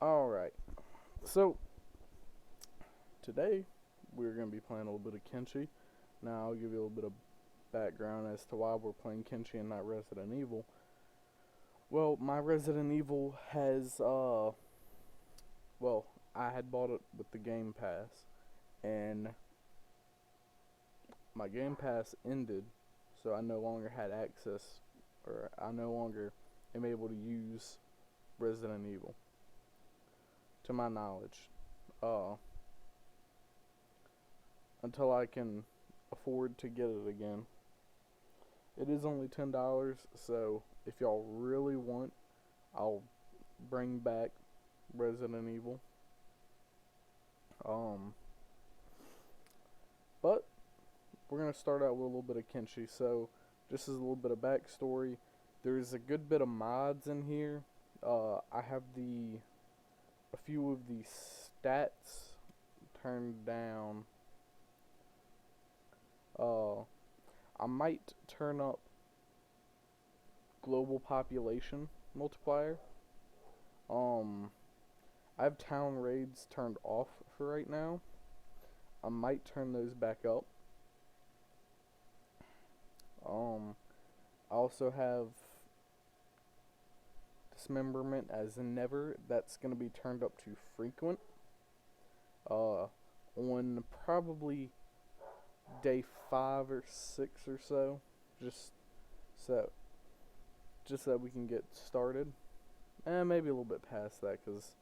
Alright, so today we're going to be playing a little bit of kenshi. Now I'll give you a little bit of background as to why we're playing kenshi and not Resident Evil. Well, my Resident Evil has, I had bought it with the Game Pass, and my Game Pass ended, so I no longer had access, or I no longer am able to use Resident Evil, to my knowledge. Uh, until I can afford to get it again. It is only $10, so if y'all really want, I'll bring back Resident Evil. But we're gonna start out with a little bit of kenshi. So just as a little bit of backstory, there's a good bit of mods in here. I have a few of the stats turned down. I might turn up global population multiplier. I have town raids turned off for right now. I might turn those back up. I also have dismemberment as never. That's going to be turned up to frequent. On probably day 5 or 6 or so, so just so we can get started, and maybe a little bit past that, because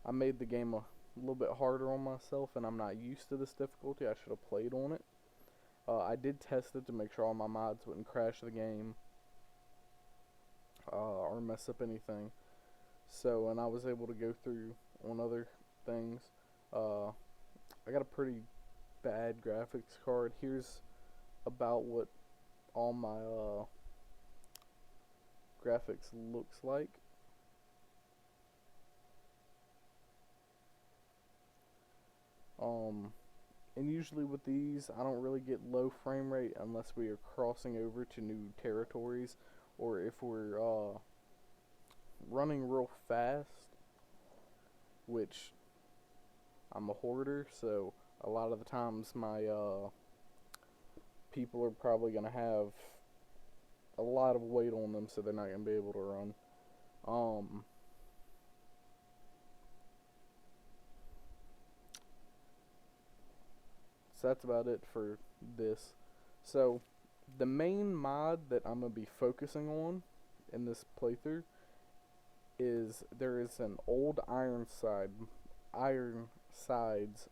I made the game a little bit harder on myself, and I'm not used to this difficulty. I should have played on it. I did test it to make sure all my mods wouldn't crash the game or mess up anything. So, and I was able to go through on other things. I got a pretty bad graphics card. Here's about what all my graphics looks like. And usually with these, I don't really get low frame rate unless we are crossing over to new territories, or if we're running real fast, which I'm a hoarder, so a lot of the times my people are probably going to have a lot of weight on them, so they're not going to be able to run. So that's about it for this. So the main mod that I'm going to be focusing on in this playthrough is there is an old Ironsides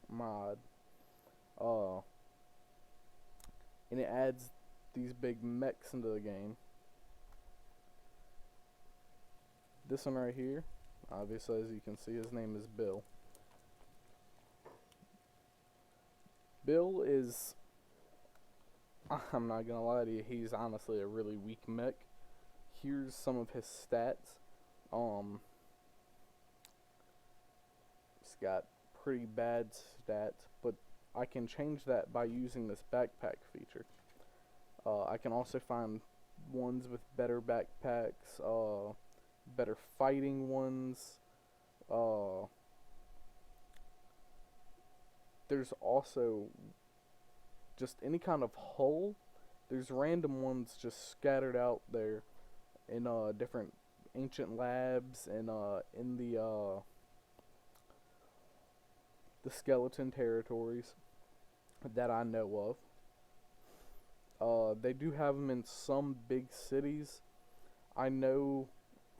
mod. And it adds these big mechs into the game. This one right here, obviously, as you can see, his name is Bill. Bill is, I'm not gonna lie to you, he's honestly a really weak mech. Here's some of his stats. He's got pretty bad stats, but I can change that by using this backpack feature. I can also find ones with better backpacks, better fighting ones. There's also just any kind of hull. There's random ones just scattered out there in different ancient labs and in the skeleton territories that I know of. They do have them in some big cities. I know,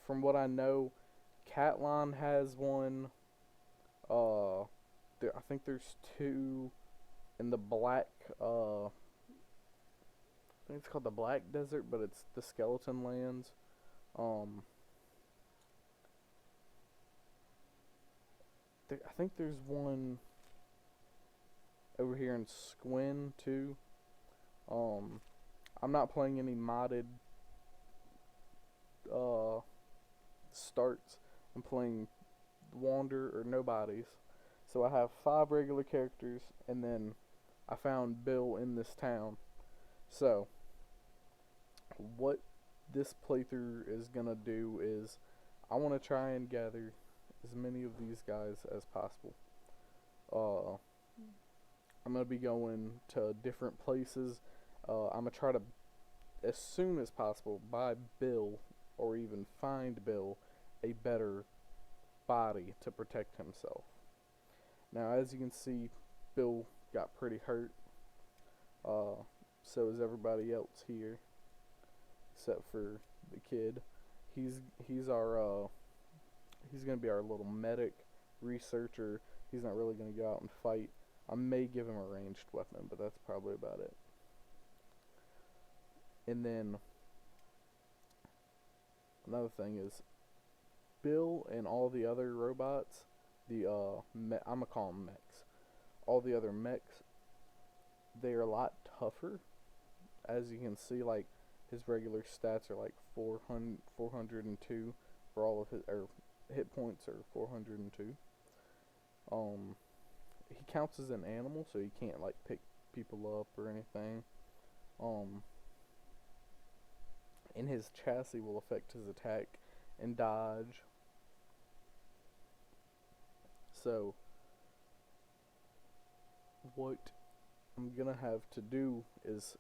from what I know, Catlon has one. I think there's 2 in the Black, I think it's called the Black Desert, but it's the Skeleton Lands. I think there's one over here in Squin too. I'm not playing any modded starts. I'm playing Wander or Nobodies. So I have 5 regular characters, and then I found Bill in this town. So what this playthrough is gonna do is I want to try and gather as many of these guys as possible. Uh, I'm gonna be going to different places. I'm gonna try to, as soon as possible, buy Bill or even find Bill a better body to protect himself. Now, as you can see, Bill got pretty hurt. So is everybody else here, except for the kid. He's he's our he's gonna be our little medic researcher. He's not really gonna go out and fight. I may give him a ranged weapon, but that's probably about it. And then another thing is Bill and all the other robots. I'm gonna call them mechs. All the other mechs, they are a lot tougher. As you can see, like his regular stats are like 402 for all of his hit points are 402. He counts as an animal, so he can't like pick people up or anything. Um, and his chassis will affect his attack and dodge. So what I'm gonna have to do is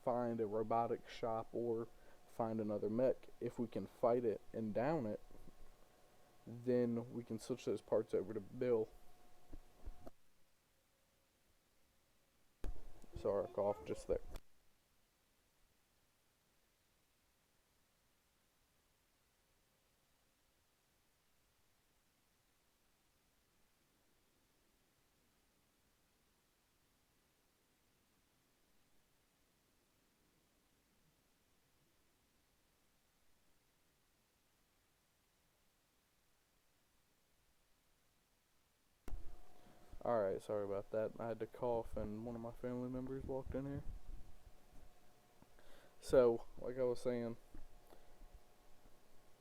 find a robotic shop or find another mech. If we can fight it and down it, then we can switch those parts over to Bill. Sorry, I coughed just there. Alright, sorry about that. I had to cough and one of my family members walked in here. So, like I was saying,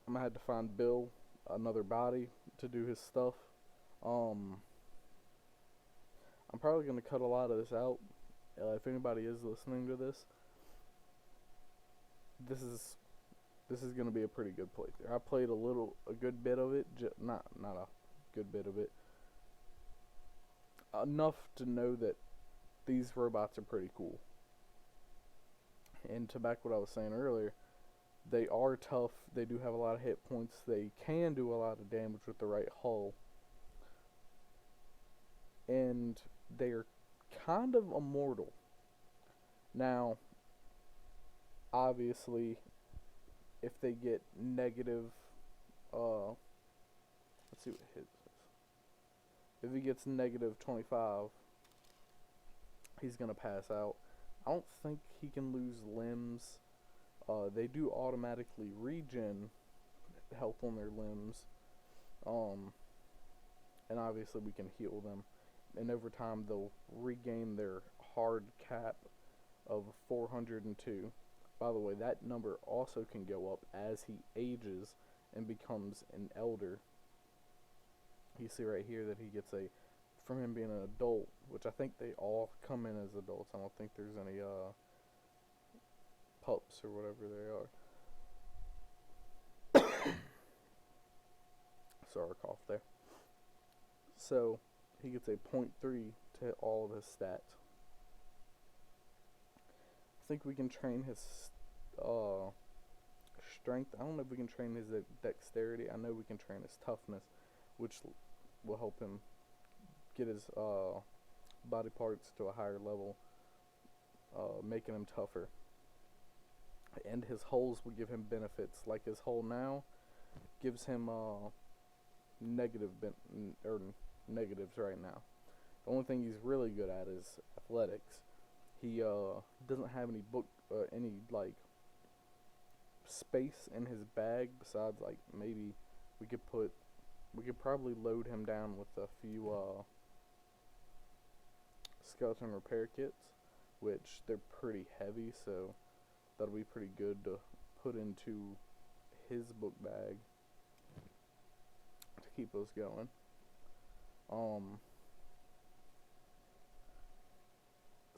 I'm gonna have to find Bill another body to do his stuff. Um, I'm probably gonna cut a lot of this out. If anybody is listening to this, this is this is gonna be a pretty good playthrough. I played a good bit of it, not a good bit of it, enough to know that these robots are pretty cool. And to back what I was saying earlier, they are tough. They do have a lot of hit points. They can do a lot of damage with the right hull. And they are kind of immortal. Now, obviously, if they get negative, let's see what his is. If he gets negative 25, he's gonna pass out. I don't think he can lose limbs. They do automatically regen health on their limbs. And obviously we can heal them. And over time they'll regain their hard cap of 402. By the way, that number also can go up as he ages and becomes an elder. You see right here that he gets from him being an adult, which I think they all come in as adults. I don't think there's any pups or whatever they are. Sorry, cough there. So he gets a 0.3 to all of his stats. I think we can train his strength. I don't know if we can train his dexterity. I know we can train his toughness, which will help him get his body parts to a higher level, making him tougher. And his holes will give him benefits. Like his hole now gives him negatives right now. The only thing he's really good at is athletics. He doesn't have any like space in his bag besides like maybe we could probably load him down with a few skeleton repair kits, which they're pretty heavy, so that'll be pretty good to put into his book bag to keep us going.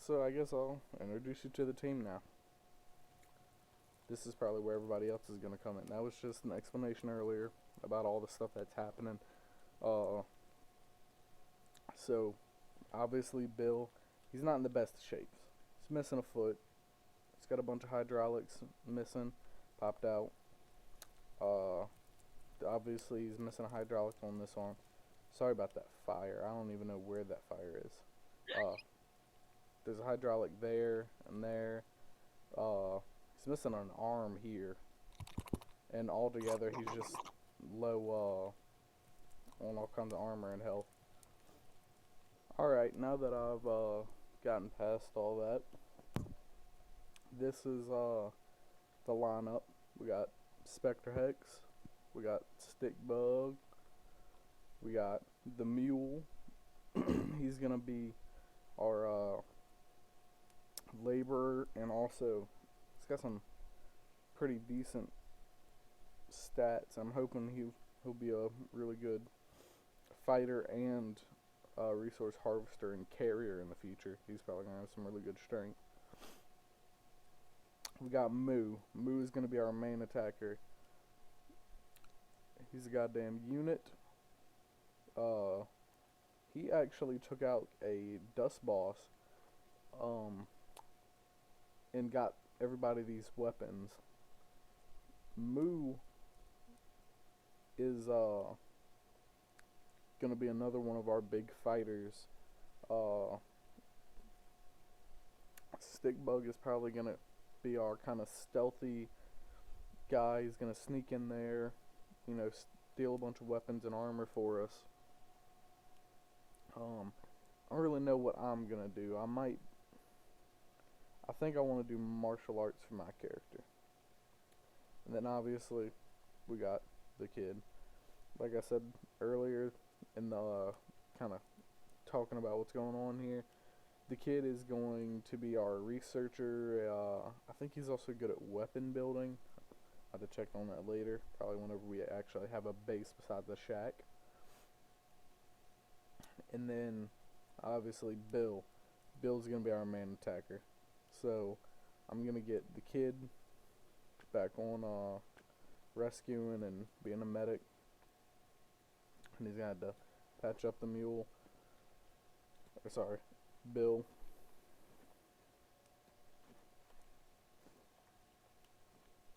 So I guess I'll introduce you to the team now. This is probably where everybody else is going to come in. That was just an explanation earlier about all the stuff that's happening. Uh, so obviously Bill, he's not in the best of shapes. He's missing a foot. He's got a bunch of hydraulics missing, popped out. Uh, Obviously he's missing a hydraulic on this arm. Sorry about that fire. I don't even know where that fire is. There's a hydraulic there and there. He's missing an arm here. And altogether he's just low on all kinds of armor and health. Alright, now that I've gotten past all that, this is the lineup. We got Spectre Hex, we got Stick Bug, we got the Mule. He's gonna be our laborer, and also he's got some pretty decent stats. I'm hoping he'll be a really good fighter and resource harvester and carrier in the future. He's probably gonna have some really good strength. We got Moo. Moo is gonna be our main attacker. He's a goddamn unit. He actually took out a dust boss, and got everybody these weapons. Moo is gonna be another one of our big fighters. Stickbug is probably gonna be our kind of stealthy guy. He's gonna sneak in there, you know, steal a bunch of weapons and armor for us. I don't really know what I'm gonna do. I think I want to do martial arts for my character. And then obviously we got the kid. Like I said earlier in the kind of talking about what's going on here, the kid is going to be our researcher. I think he's also good at weapon building. I'll have to check on that later, probably whenever we actually have a base beside the shack. And then obviously Bill. Bill's gonna be our main attacker. So I'm gonna get the kid back on rescuing and being a medic, and he's gonna have to patch up the mule. Or sorry, Bill.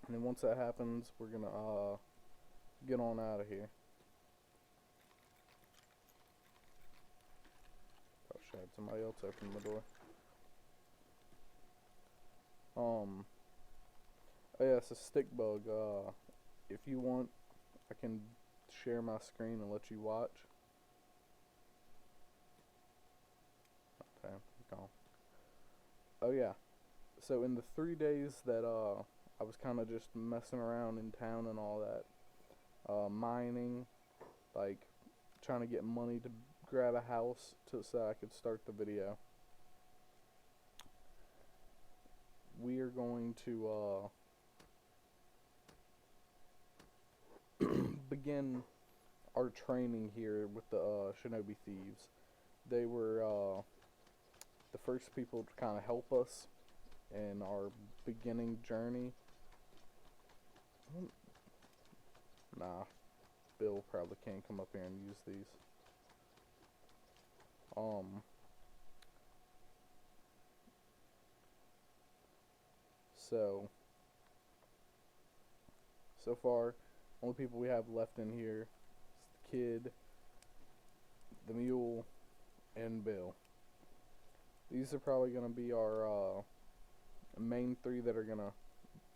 And then once that happens, we're gonna get on out of here. Oh shit, somebody else opened the door. Oh yeah, it's a stick bug. If you want, I can share my screen and let you watch. Okay, gone. Oh yeah. So in the 3 days that I was kind of just messing around in town and all that, mining, like trying to get money to grab a house so I could start the video. We are going to begin our training here with the Shinobi Thieves. They were the first people to kind of help us in our beginning journey. Nah, Bill probably can't come up here and use these. So far, only people we have left in here is the kid, the mule, and Bill. These are probably going to be our main three that are going to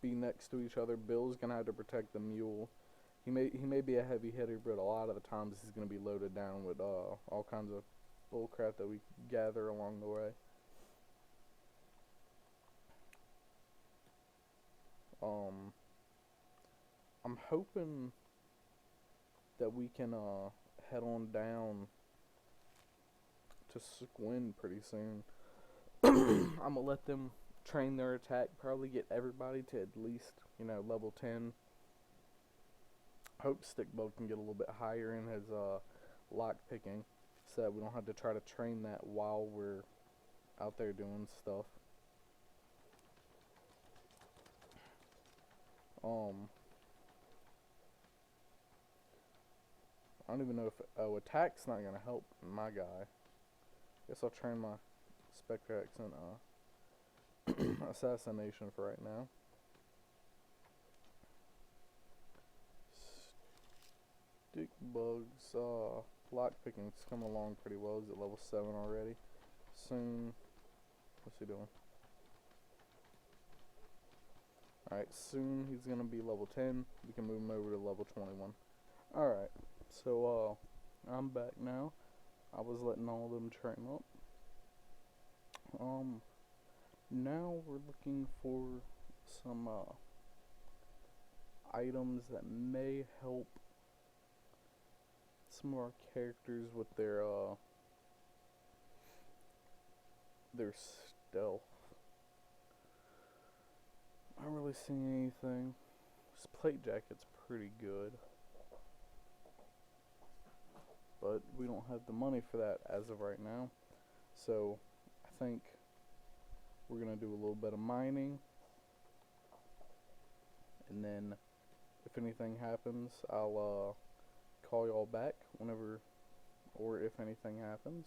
be next to each other. Bill's going to have to protect the mule. He may be a heavy hitter, but a lot of the times he's going to be loaded down with all kinds of bullcrap that we gather along the way. I'm hoping that we can head on down to Squin pretty soon. I'm gonna let them train their attack, probably get everybody to at least, level 10. Hope Stickbug can get a little bit higher in his lock picking, so that we don't have to try to train that while we're out there doing stuff. I don't even know if... Oh, attack's not gonna help my guy. Guess I'll train my Spectre X in assassination for right now. Stick bugs, lockpicking's coming along pretty well. He's at level 7 already. Soon, what's he doing? Alright, soon he's gonna be level 10. We can move him over to level 21. Alright, so, I'm back now. I was letting all of them train up. Now we're looking for some, items that may help some of our characters with their stealth. I don't really see anything. This plate jacket's pretty good, but we don't have the money for that as of right now. So I think we're gonna do a little bit of mining, and then if anything happens, I'll call y'all back whenever or if anything happens.